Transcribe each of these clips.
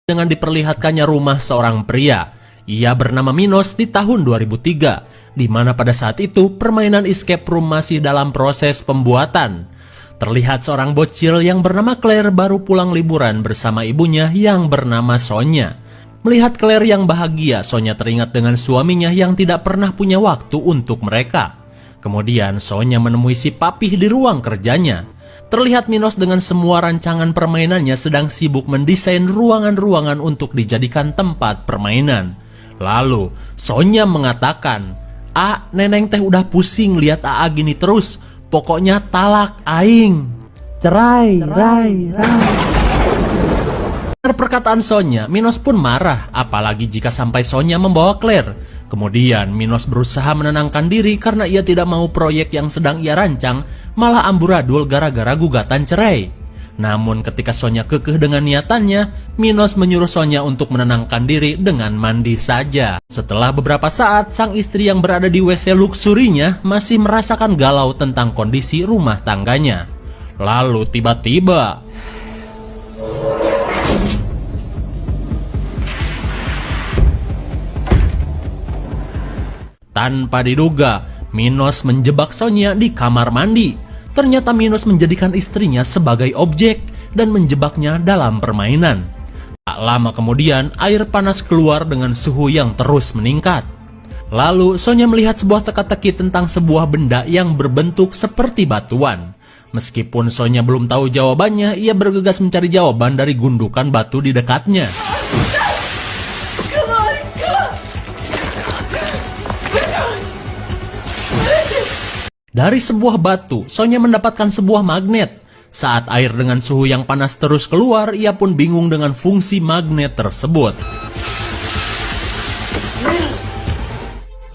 dengan diperlihatkannya rumah seorang pria. Ia bernama Minos di tahun 2003, di mana pada saat itu permainan escape room masih dalam proses pembuatan. Terlihat seorang bocil yang bernama Claire baru pulang liburan bersama ibunya yang bernama Sonya. Melihat Claire yang bahagia, Sonya teringat dengan suaminya yang tidak pernah punya waktu untuk mereka. Kemudian Sonya menemui si Papih di ruang kerjanya. Terlihat Minos dengan semua rancangan permainannya sedang sibuk mendesain ruangan-ruangan untuk dijadikan tempat permainan. Lalu Sonya mengatakan, Neneng teh udah pusing lihat Aa gini terus. Pokoknya talak aing. Cerai. Dengar perkataan Sonya, Minos pun marah, apalagi jika sampai Sonya membawa Claire. Kemudian Minos berusaha menenangkan diri karena ia tidak mau proyek yang sedang ia rancang malah amburadul gara-gara gugatan cerai. Namun ketika Sonya kekeh dengan niatannya, Minos menyuruh Sonya untuk menenangkan diri dengan mandi saja. Setelah beberapa saat, sang istri yang berada di WC luksurinya masih merasakan galau tentang kondisi rumah tangganya. Lalu tiba-tiba tanpa diduga, Minos menjebak Sonya di kamar mandi. Ternyata Minos menjadikan istrinya sebagai objek dan menjebaknya dalam permainan. Tak lama kemudian, air panas keluar dengan suhu yang terus meningkat. Lalu Sonya melihat sebuah teka-teki tentang sebuah benda yang berbentuk seperti batuan. Meskipun Sonya belum tahu jawabannya, ia bergegas mencari jawaban dari gundukan batu di dekatnya. Dari sebuah batu, Sonya mendapatkan sebuah magnet. Saat air dengan suhu yang panas terus keluar, ia pun bingung dengan fungsi magnet tersebut.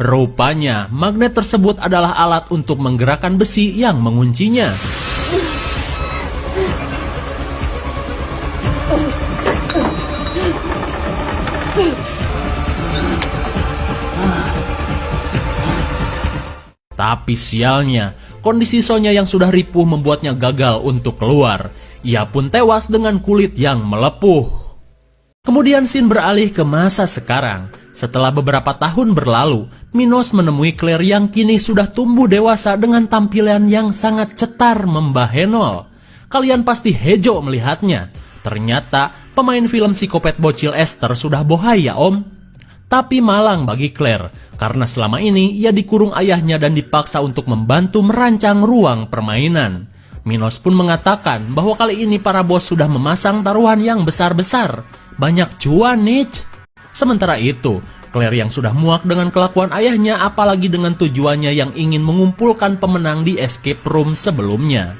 Rupanya, magnet tersebut adalah alat untuk menggerakkan besi yang menguncinya. Tapi sialnya, kondisi Sonya yang sudah ripuh membuatnya gagal untuk keluar. Ia pun tewas dengan kulit yang melepuh. Kemudian scene beralih ke masa sekarang. Setelah beberapa tahun berlalu, Minos menemui Claire yang kini sudah tumbuh dewasa dengan tampilan yang sangat cetar membahenol. Kalian pasti hejo melihatnya. Ternyata pemain film psikopat bocil Esther sudah bohai ya om. Tapi malang bagi Claire, karena selama ini ia dikurung ayahnya dan dipaksa untuk membantu merancang ruang permainan. Minos pun mengatakan bahwa kali ini para bos sudah memasang taruhan yang besar-besar. Banyak cuan nih. Sementara itu, Claire yang sudah muak dengan kelakuan ayahnya apalagi dengan tujuannya yang ingin mengumpulkan pemenang di escape room sebelumnya.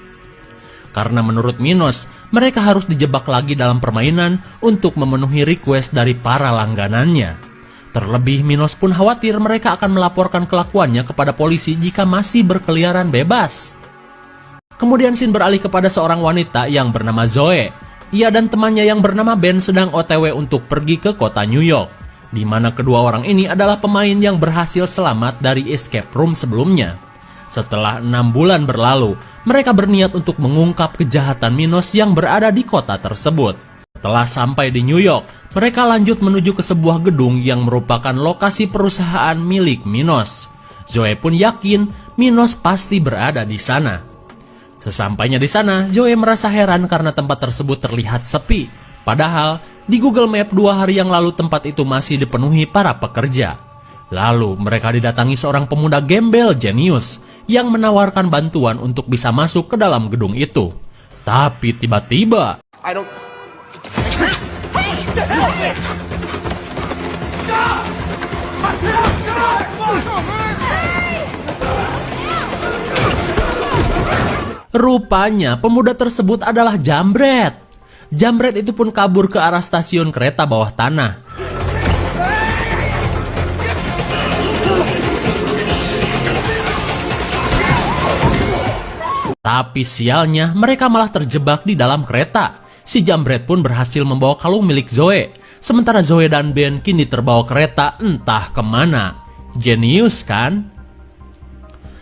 Karena menurut Minos, mereka harus dijebak lagi dalam permainan untuk memenuhi request dari para langganannya. Terlebih Minos pun khawatir mereka akan melaporkan kelakuannya kepada polisi jika masih berkeliaran bebas. Kemudian scene beralih kepada seorang wanita yang bernama Zoe. Ia dan temannya yang bernama Ben sedang OTW untuk pergi ke kota New York, di mana kedua orang ini adalah pemain yang berhasil selamat dari escape room sebelumnya. Setelah 6 bulan berlalu, mereka berniat untuk mengungkap kejahatan Minos yang berada di kota tersebut. Setelah sampai di New York, mereka lanjut menuju ke sebuah gedung yang merupakan lokasi perusahaan milik Minos. Zoe pun yakin Minos pasti berada di sana. Sesampainya di sana, Zoe merasa heran karena tempat tersebut terlihat sepi. Padahal, di Google Map 2 hari yang lalu tempat itu masih dipenuhi para pekerja. Lalu, mereka didatangi seorang pemuda gembel jenius yang menawarkan bantuan untuk bisa masuk ke dalam gedung itu. Tapi tiba-tiba, rupanya pemuda tersebut adalah Jambret. Jambret itu pun kabur ke arah stasiun kereta bawah tanah. Tapi sialnya mereka malah terjebak di dalam kereta. Si Jambret pun berhasil membawa kalung milik Zoe. Sementara Zoe dan Ben kini terbawa kereta entah kemana. Jenius kan?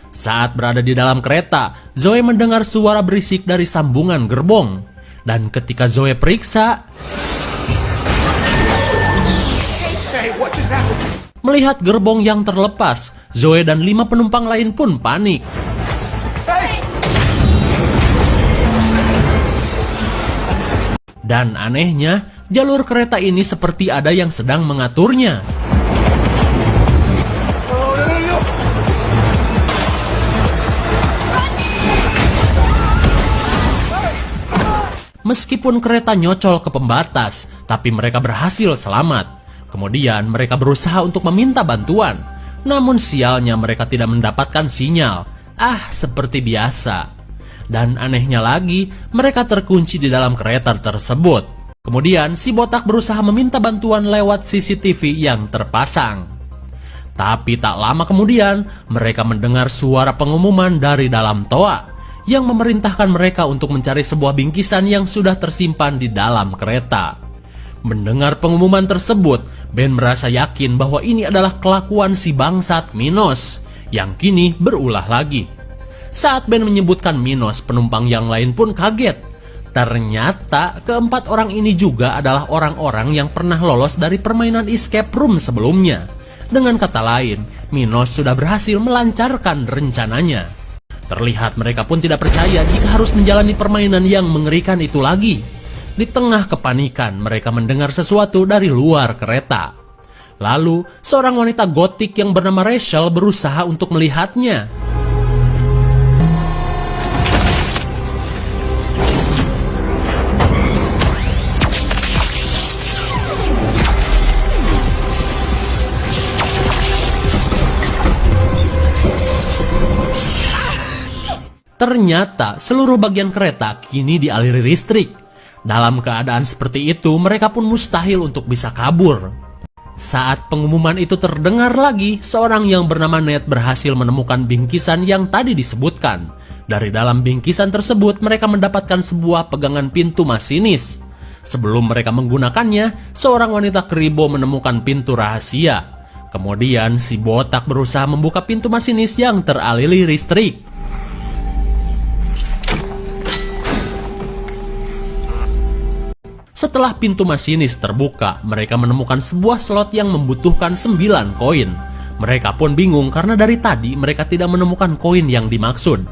Saat berada di dalam kereta, Zoe mendengar suara berisik dari sambungan gerbong. Dan ketika Zoe periksa, Melihat gerbong yang terlepas, Zoe dan 5 penumpang lain pun panik. Dan anehnya, jalur kereta ini seperti ada yang sedang mengaturnya. Meskipun kereta nyocol ke pembatas, tapi mereka berhasil selamat. Kemudian mereka berusaha untuk meminta bantuan. Namun sialnya mereka tidak mendapatkan sinyal. Seperti biasa. Dan anehnya lagi, mereka terkunci di dalam kereta tersebut. Kemudian si botak berusaha meminta bantuan lewat CCTV yang terpasang. Tapi tak lama kemudian, mereka mendengar suara pengumuman dari dalam toa yang memerintahkan mereka untuk mencari sebuah bingkisan yang sudah tersimpan di dalam kereta. Mendengar pengumuman tersebut, Ben merasa yakin bahwa ini adalah kelakuan si bangsat Minos yang kini berulah lagi. Saat Ben menyebutkan Minos, penumpang yang lain pun kaget. Ternyata keempat orang ini juga adalah orang-orang yang pernah lolos dari permainan escape room sebelumnya. Dengan kata lain, Minos sudah berhasil melancarkan rencananya. Terlihat mereka pun tidak percaya jika harus menjalani permainan yang mengerikan itu lagi. Di tengah kepanikan, mereka mendengar sesuatu dari luar kereta. Lalu, seorang wanita gotik yang bernama Rachel berusaha untuk melihatnya. Ternyata seluruh bagian kereta kini dialiri listrik. Dalam keadaan seperti itu, mereka pun mustahil untuk bisa kabur. Saat pengumuman itu terdengar lagi, seorang yang bernama Ned berhasil menemukan bingkisan yang tadi disebutkan. Dari dalam bingkisan tersebut, mereka mendapatkan sebuah pegangan pintu masinis. Sebelum mereka menggunakannya, seorang wanita keribo menemukan pintu rahasia. Kemudian si botak berusaha membuka pintu masinis yang teraliri listrik. Setelah pintu masinis terbuka, mereka menemukan sebuah slot yang membutuhkan 9 koin. Mereka pun bingung karena dari tadi mereka tidak menemukan koin yang dimaksud.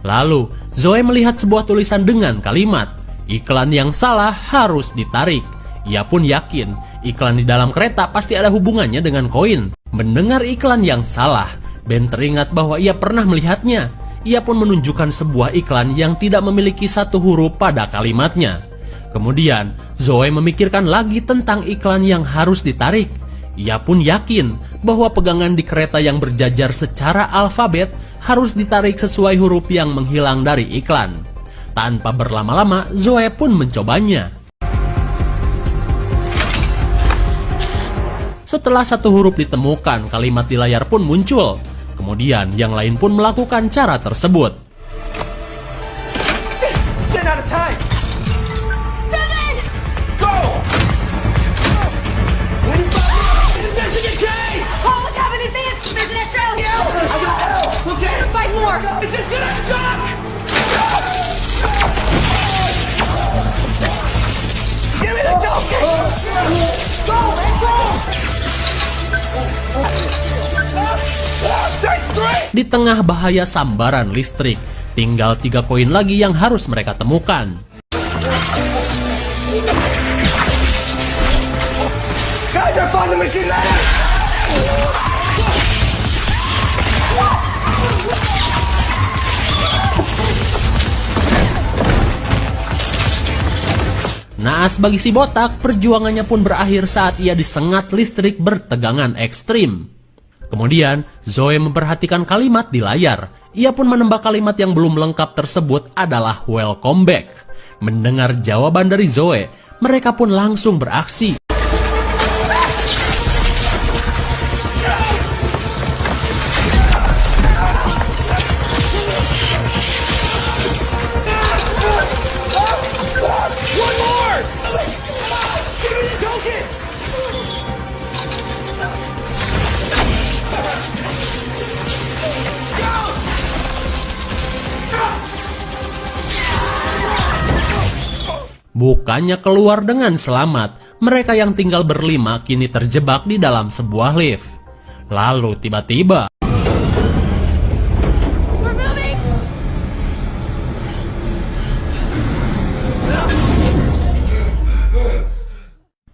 Lalu, Zoe melihat sebuah tulisan dengan kalimat, "Iklan yang salah harus ditarik." Ia pun yakin, iklan di dalam kereta pasti ada hubungannya dengan koin. Mendengar iklan yang salah, Ben teringat bahwa ia pernah melihatnya. Ia pun menunjukkan sebuah iklan yang tidak memiliki satu huruf pada kalimatnya. Kemudian, Zoe memikirkan lagi tentang iklan yang harus ditarik. Ia pun yakin bahwa pegangan di kereta yang berjajar secara alfabet harus ditarik sesuai huruf yang menghilang dari iklan. Tanpa berlama-lama, Zoe pun mencobanya. Setelah satu huruf ditemukan, kalimat di layar pun muncul. Kemudian, yang lain pun melakukan cara tersebut. Di tengah bahaya sambaran listrik, tinggal 3 koin lagi yang harus mereka temukan. Naas bagi si botak, perjuangannya pun berakhir saat ia disengat listrik bertegangan ekstrim. Kemudian, Zoe memperhatikan kalimat di layar. Ia pun menebak kalimat yang belum lengkap tersebut adalah welcome back. Mendengar jawaban dari Zoe, mereka pun langsung beraksi. Bukannya keluar dengan selamat, mereka yang tinggal berlima kini terjebak di dalam sebuah lift. Lalu tiba-tiba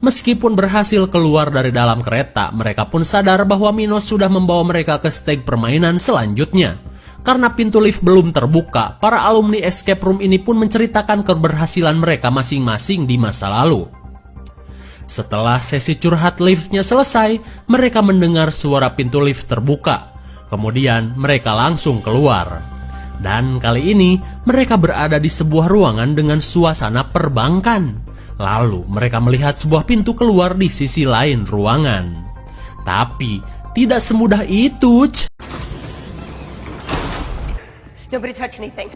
meskipun berhasil keluar dari dalam kereta, mereka pun sadar bahwa Minos sudah membawa mereka ke stage permainan selanjutnya. Karena pintu lift belum terbuka, para alumni escape room ini pun menceritakan keberhasilan mereka masing-masing di masa lalu. Setelah sesi curhat liftnya selesai, mereka mendengar suara pintu lift terbuka. Kemudian mereka langsung keluar. Dan kali ini mereka berada di sebuah ruangan dengan suasana perbankan. Lalu mereka melihat sebuah pintu keluar di sisi lain ruangan. Tapi tidak semudah itu. Nobody touch anything.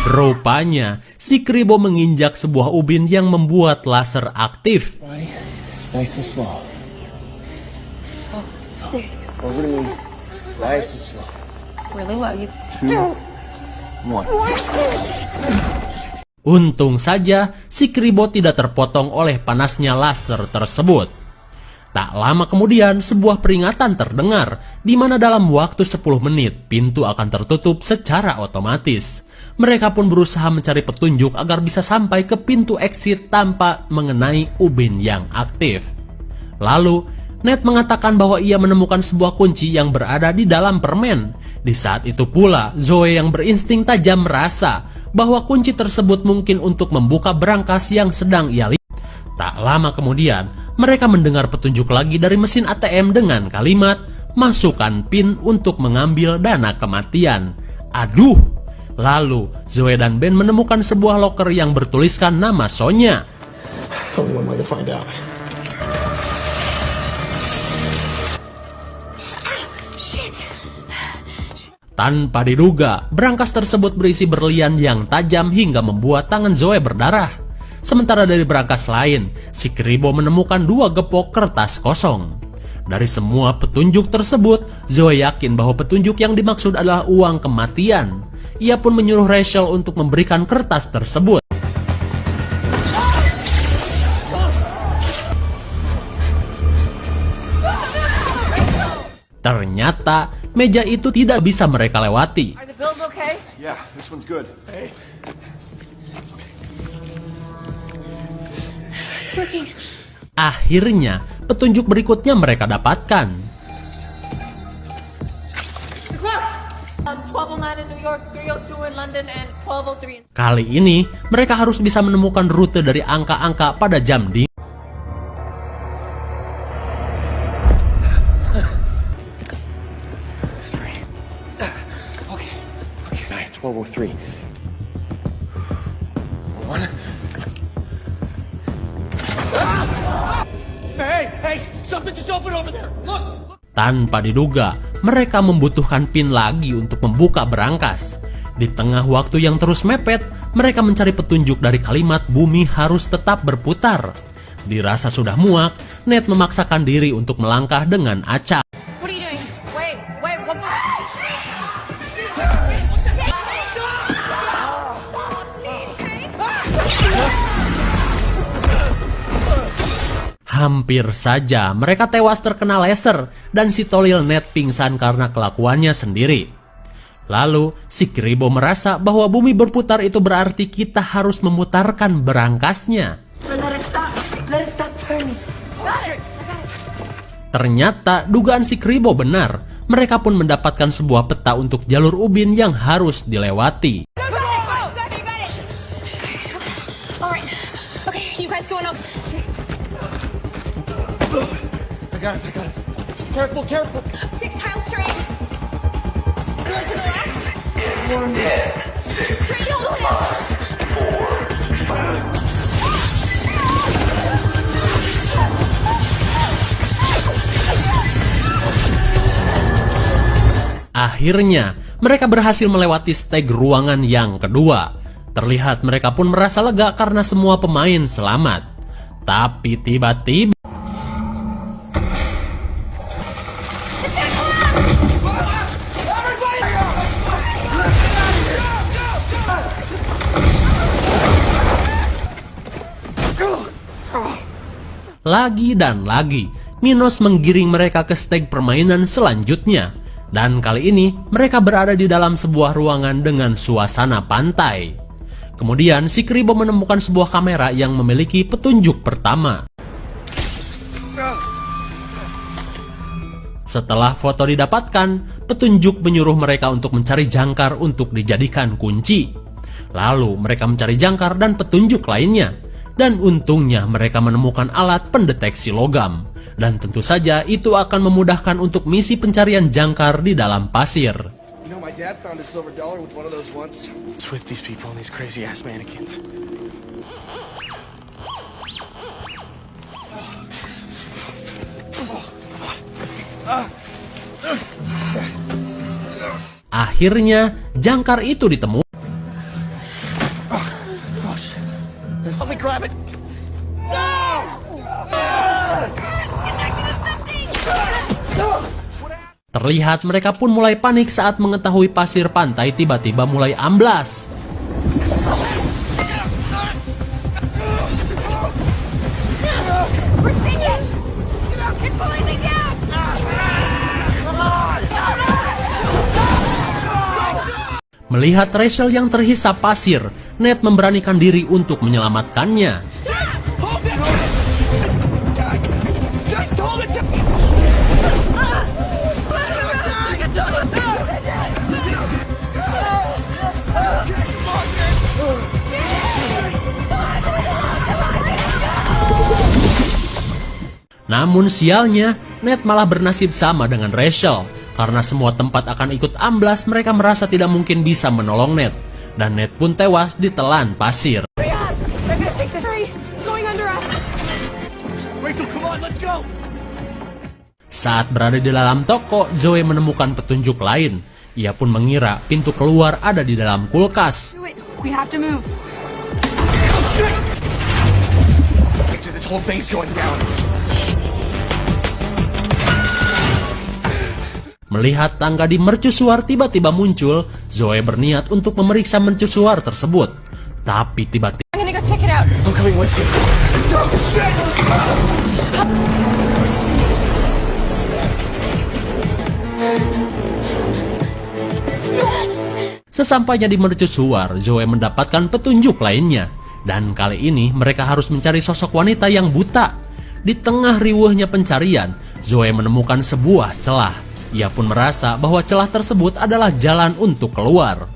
Rupanya si Kribo menginjak sebuah ubin yang membuat laser aktif. Nice and slow. Over to me. Nice and slow. Really low. You 2, 1. Untung saja si Kribo tidak terpotong oleh panasnya laser tersebut. Tak lama kemudian sebuah peringatan terdengar di mana dalam waktu 10 menit pintu akan tertutup secara otomatis. Mereka pun berusaha mencari petunjuk agar bisa sampai ke pintu exit tanpa mengenai ubin yang aktif. Lalu Ned mengatakan bahwa ia menemukan sebuah kunci yang berada di dalam permen. Di saat itu pula Zoe yang berinsting tajam merasa bahwa kunci tersebut mungkin untuk membuka berangkas yang sedang ia lihat. Tak lama kemudian, mereka mendengar petunjuk lagi dari mesin ATM dengan kalimat, masukkan PIN untuk mengambil dana kematian. Aduh! Lalu, Zoe dan Ben menemukan sebuah loker yang bertuliskan nama Sonya. Only one way to find out. Tanpa diduga, berangkas tersebut berisi berlian yang tajam hingga membuat tangan Zoe berdarah. Sementara dari berangkas lain, si Kribo menemukan 2 gepok kertas kosong. Dari semua petunjuk tersebut, Zoe yakin bahwa petunjuk yang dimaksud adalah uang kematian. Ia pun menyuruh Rachel untuk memberikan kertas tersebut. Ternyata meja itu tidak bisa mereka lewati. Are the bills okay? Yeah, this one's good. Hey. It's working. Akhirnya, petunjuk berikutnya mereka dapatkan. The clocks. 1209 in New York, 302 in London, and 1203 in... Kali ini, mereka harus bisa menemukan rute dari angka-angka pada jam dini. Okay, 1203. 1. Hey, something just opened over there. Look. Tanpa diduga, mereka membutuhkan PIN lagi untuk membuka berangkas. Di tengah waktu yang terus mepet, mereka mencari petunjuk dari kalimat bumi harus tetap berputar. Dirasa sudah muak, Ned memaksakan diri untuk melangkah dengan acak. What are you doing? Wait, what? Hampir saja mereka tewas terkena laser dan si tolil Ned pingsan karena kelakuannya sendiri. Lalu si Kribo merasa bahwa bumi berputar itu berarti kita harus memutarkan berangkasnya. Let it stop turning. Ternyata dugaan si Kribo benar. Mereka pun mendapatkan sebuah peta untuk jalur ubin yang harus dilewati. Go, got it. Alright. Okay, you guys going up. I got it. Careful. 6 tiles straight. One to the left. 10, 6, Straight all the way up. Akhirnya, mereka berhasil melewati stage ruangan yang kedua. Terlihat mereka pun merasa lega karena semua pemain selamat. Tapi tiba-tiba Lagi dan lagi, Minos menggiring mereka ke steg permainan selanjutnya. Dan kali ini mereka berada di dalam sebuah ruangan dengan suasana pantai. Kemudian si Kribo menemukan sebuah kamera yang memiliki petunjuk pertama. Setelah foto didapatkan, petunjuk menyuruh mereka untuk mencari jangkar untuk dijadikan kunci. Lalu mereka mencari jangkar dan petunjuk lainnya. Dan untungnya mereka menemukan alat pendeteksi logam. Dan tentu saja itu akan memudahkan untuk misi pencarian jangkar di dalam pasir. You know, my dad found a silver dollar with one of those once. It's with these people and these crazy ass mannequins. Akhirnya, jangkar itu ditemukan. Gosh. Let me grab it. Terlihat mereka pun mulai panik saat mengetahui pasir pantai tiba-tiba mulai amblas. We're sinking! It's pulling me down! Melihat Rachel yang terhisap pasir, Ned memberanikan diri untuk menyelamatkannya. Namun sialnya, Ned malah bernasib sama dengan Rachel. Karena semua tempat akan ikut amblas, mereka merasa tidak mungkin bisa menolong Ned. Dan Ned pun tewas ditelan pasir. Hurry up! They're gonna take this. Hurry! It's going under us! Rachel, come on, let's go. Saat berada di dalam toko, Zoe menemukan petunjuk lain. Ia pun mengira pintu keluar ada di dalam kulkas. Wait, we have to move. This whole thing's going down. Melihat tangga di mercusuar tiba-tiba muncul, Zoe berniat untuk memeriksa mercusuar tersebut. Tapi tiba-tiba I'm gonna go check it out. I'm coming with you. Oh, shit! sesampainya di mercusuar, Zoe mendapatkan petunjuk lainnya. Dan kali ini mereka harus mencari sosok wanita yang buta. Di tengah riuhnya pencarian, Zoe menemukan sebuah celah. Ia pun merasa bahwa celah tersebut adalah jalan untuk keluar.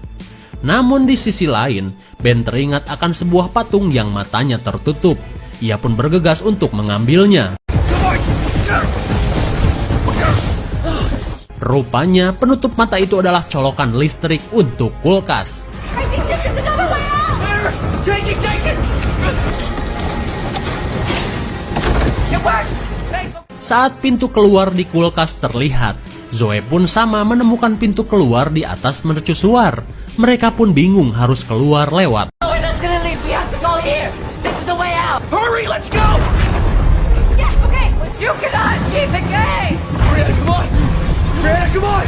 Namun di sisi lain, Ben teringat akan sebuah patung yang matanya tertutup. Ia pun bergegas untuk mengambilnya. Rupanya penutup mata itu adalah colokan listrik untuk kulkas. I think this is another way out! Take it! It works! Hey, go. Saat pintu keluar di kulkas terlihat, Zoe pun sama menemukan pintu keluar di atas mercusuar. Mereka pun bingung harus keluar lewat. No one else gonna leave. We have to go here. This is the way out. Hurry, let's go! Yeah, okay. You cannot achieve the game. Brianna, come on! Brianna, come on!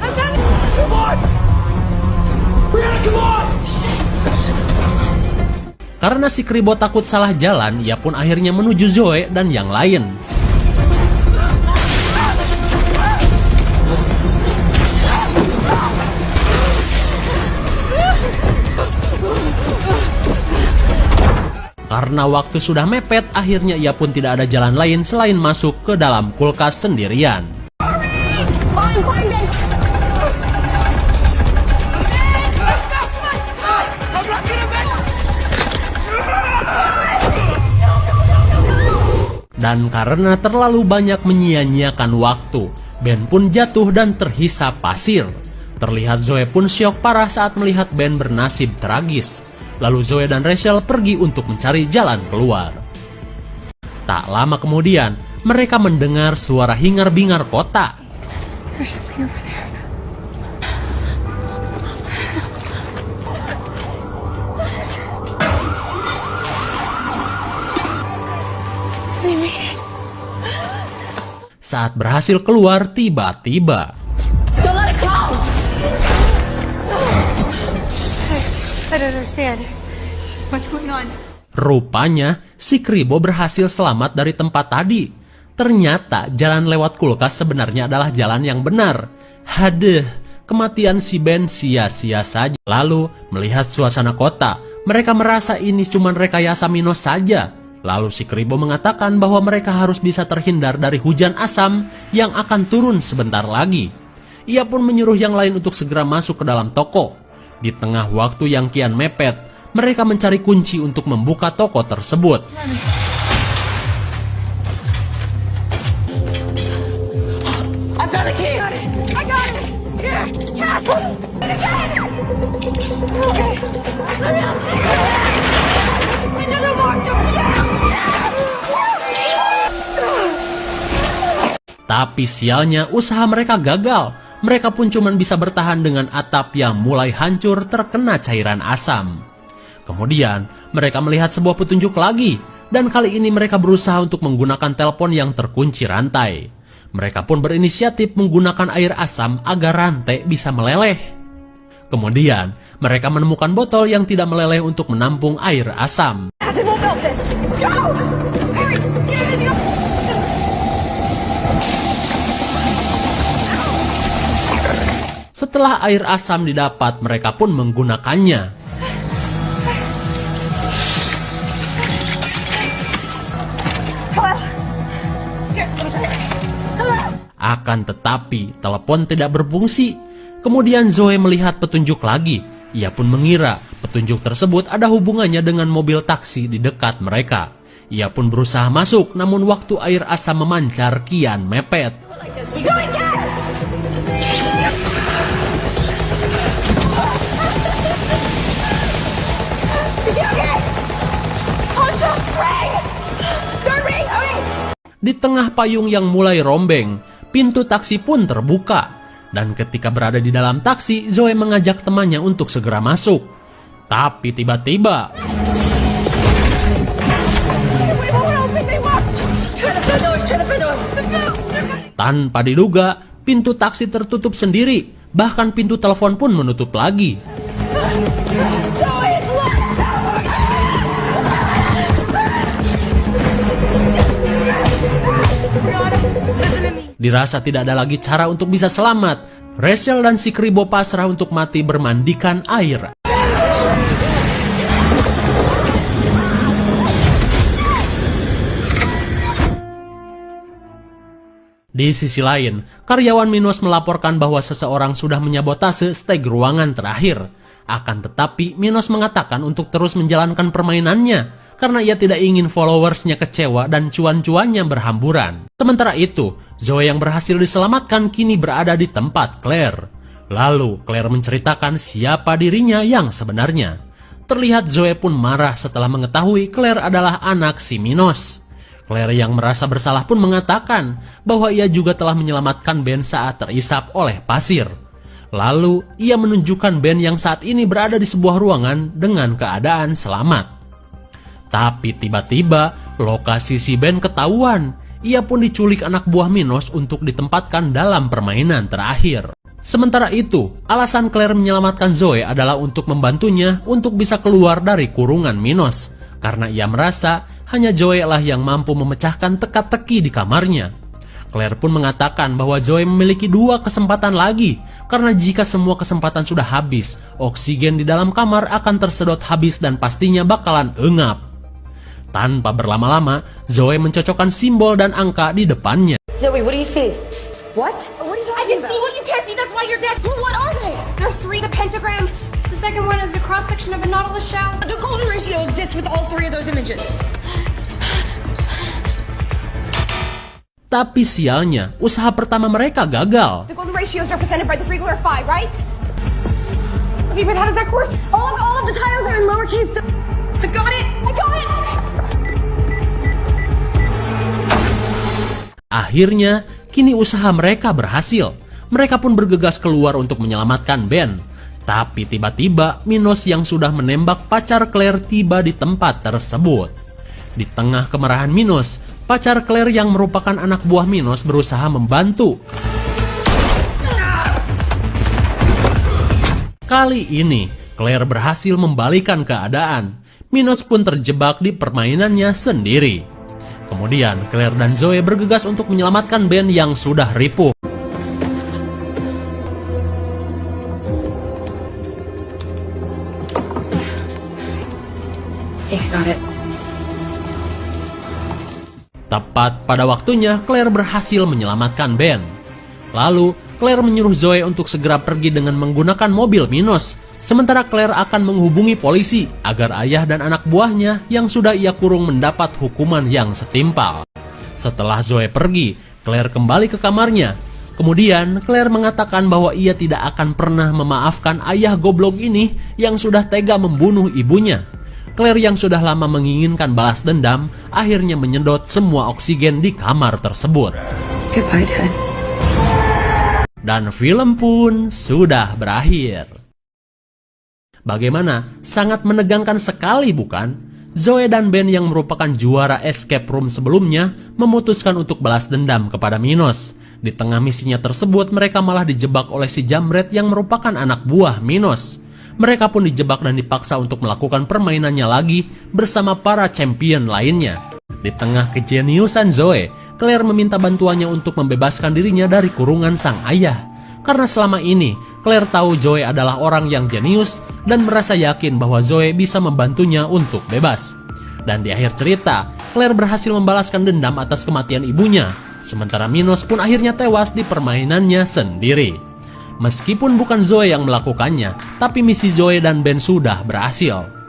I'm coming. Come on! Brianna, come on! Karena si Kribo takut salah jalan, ia pun akhirnya menuju Zoe dan yang lain. Karena waktu sudah mepet, akhirnya ia pun tidak ada jalan lain selain masuk ke dalam kulkas sendirian. Dan karena terlalu banyak menyia-nyiakan waktu, Ben pun jatuh dan terhisap pasir. Terlihat Zoe pun syok parah saat melihat Ben bernasib tragis. Lalu Zoe dan Rachel pergi untuk mencari jalan keluar. Tak lama kemudian, mereka mendengar suara hingar-bingar kota. There's something over there. They made it. Saat berhasil keluar, tiba-tiba Don't let it close! I don't understand. What's going on? Rupanya, si Kribo berhasil selamat dari tempat tadi. Ternyata jalan lewat kulkas sebenarnya adalah jalan yang benar. Hadeh, kematian si Ben sia-sia saja. Lalu, melihat suasana kota, mereka merasa ini cuma rekayasa Minos saja. Lalu si Kribo mengatakan bahwa mereka harus bisa terhindar dari hujan asam yang akan turun sebentar lagi. Ia pun menyuruh yang lain untuk segera masuk ke dalam toko. Di tengah waktu yang kian mepet, mereka mencari kunci untuk membuka toko tersebut. I've got a key. I got it. Here, Cass. Again. Okay. It's another locked door. Tapi sialnya usaha mereka gagal. Mereka pun cuma bisa bertahan dengan atap yang mulai hancur terkena cairan asam. Kemudian mereka melihat sebuah petunjuk lagi. Dan kali ini mereka berusaha untuk menggunakan telepon yang terkunci rantai. Mereka pun berinisiatif menggunakan air asam agar rantai bisa meleleh. Kemudian mereka menemukan botol yang tidak meleleh untuk menampung air asam. Acid won't melt this. Go! Hurry, get it in the Setelah air asam didapat, mereka pun menggunakannya. Hello. Here, let me try it. Hello. Akan tetapi, telepon tidak berfungsi. Kemudian Zoe melihat petunjuk lagi. Ia pun mengira petunjuk tersebut ada hubungannya dengan mobil taksi di dekat mereka. Ia pun berusaha masuk, namun waktu air asam memancar kian mepet. Like this. We go and get it. Is she okay? Poncho, Ring! Third ring, hurry! Di tengah payung yang mulai rombeng, pintu taksi pun terbuka. Dan ketika berada di dalam taksi, Zoe mengajak temannya untuk segera masuk. Tapi tiba-tiba, Wait, won't open, they won't! Try the front door, try the front door! tanpa diduga, pintu taksi tertutup sendiri. Bahkan pintu telepon pun menutup lagi. Zoe, it's locked! Brianna, listen to me. Dirasa tidak ada lagi cara untuk bisa selamat, Rachel dan si Kribo pasrah untuk mati bermandikan air. Di sisi lain, karyawan Minos melaporkan bahwa seseorang sudah menyabotase steg ruangan terakhir. Akan tetapi, Minos mengatakan untuk terus menjalankan permainannya, karena ia tidak ingin followersnya kecewa dan cuan-cuannya berhamburan. Sementara itu, Zoe yang berhasil diselamatkan kini berada di tempat Claire. Lalu, Claire menceritakan siapa dirinya yang sebenarnya. Terlihat Zoe pun marah setelah mengetahui Claire adalah anak si Minos. Claire yang merasa bersalah pun mengatakan bahwa ia juga telah menyelamatkan Ben saat terisap oleh pasir. Lalu, ia menunjukkan Ben yang saat ini berada di sebuah ruangan dengan keadaan selamat. Tapi tiba-tiba, lokasi si Ben ketahuan. Ia pun diculik anak buah Minos untuk ditempatkan dalam permainan terakhir. Sementara itu, alasan Claire menyelamatkan Zoe adalah untuk membantunya untuk bisa keluar dari kurungan Minos. Karena ia merasa hanya Zoe lah yang mampu memecahkan teka-teki di kamarnya. Claire pun mengatakan bahwa Zoe memiliki 2 kesempatan lagi, karena jika semua kesempatan sudah habis, oksigen di dalam kamar akan tersedot habis dan pastinya bakalan engap. Tanpa berlama-lama, Zoe mencocokkan simbol dan angka di depannya. Zoe, what do you see? What? What are you I can see what you can't see, that's why you're dead. What are they? There's 3, the pentagram. The second one is a cross-section of a nautilus shell. The golden ratio exists with all 3 of those images. Tapi sialnya, usaha pertama mereka gagal. The golden ratio is represented by the regular 5, right? Okay, but how does that correspond? All of the tiles are in lowercase. I've got it! I got it! Akhirnya, kini usaha mereka berhasil. Mereka pun bergegas keluar untuk menyelamatkan Ben. Tapi tiba-tiba, Minos yang sudah menembak pacar Claire tiba di tempat tersebut. Di tengah kemarahan Minos, pacar Claire yang merupakan anak buah Minos berusaha membantu. Kali ini, Claire berhasil membalikan keadaan. Minos pun terjebak di permainannya sendiri. Kemudian Claire dan Zoe bergegas untuk menyelamatkan Ben yang sudah ripuh. I got it. Tepat pada waktunya, Claire berhasil menyelamatkan Ben. Lalu, Claire menyuruh Zoe untuk segera pergi dengan menggunakan mobil Minos, sementara Claire akan menghubungi polisi agar ayah dan anak buahnya yang sudah ia kurung mendapat hukuman yang setimpal. Setelah Zoe pergi, Claire kembali ke kamarnya. Kemudian, Claire mengatakan bahwa ia tidak akan pernah memaafkan ayah goblok ini yang sudah tega membunuh ibunya. Claire yang sudah lama menginginkan balas dendam akhirnya menyedot semua oksigen di kamar tersebut. Goodbye, Dad. Dan film pun sudah berakhir. Bagaimana? Sangat menegangkan sekali, bukan? Zoe dan Ben yang merupakan juara escape room sebelumnya memutuskan untuk balas dendam kepada Minos. Di tengah misinya tersebut, mereka malah dijebak oleh si Jamret yang merupakan anak buah Minos. Mereka pun dijebak dan dipaksa untuk melakukan permainannya lagi bersama para champion lainnya. Di tengah kejeniusan Zoe, Claire meminta bantuannya untuk membebaskan dirinya dari kurungan sang ayah. Karena selama ini, Claire tahu Zoe adalah orang yang jenius dan merasa yakin bahwa Zoe bisa membantunya untuk bebas. Dan di akhir cerita, Claire berhasil membalaskan dendam atas kematian ibunya, sementara Minos pun akhirnya tewas di permainannya sendiri. Meskipun bukan Zoe yang melakukannya, tapi misi Zoe dan Ben sudah berhasil.